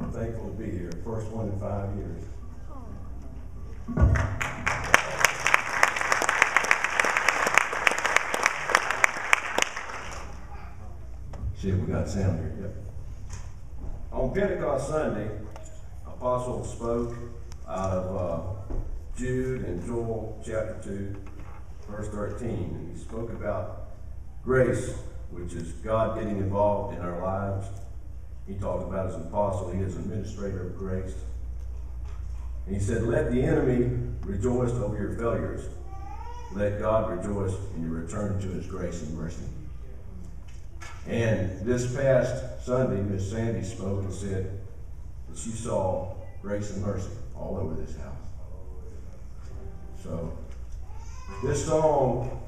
I'm thankful to be here. First one in 5 years. See, we got sound here. Yep. On Pentecost Sunday, Apostle spoke out of Jude and Joel chapter 2, verse 13. And he spoke about grace, which is God getting involved in our lives. He talked about as an apostle, he is an administrator of grace. And he said, let the enemy rejoice over your failures. Let God rejoice in your return to his grace and mercy. And this past Sunday, Miss Sandy spoke and said that she saw grace and mercy all over this house. So this song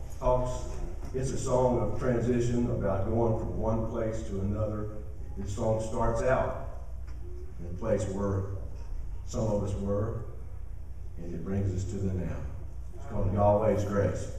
it's a song of transition, about going from one place to another. This song starts out in a place where some of us were, and it brings us to the now. It's called Yahweh's Grace.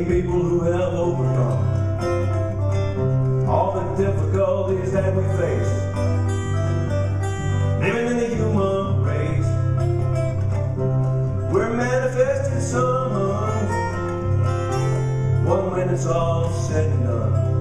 People who have overcome all the difficulties that we face, living in the human race. We're manifested sons, one when it's all said and done.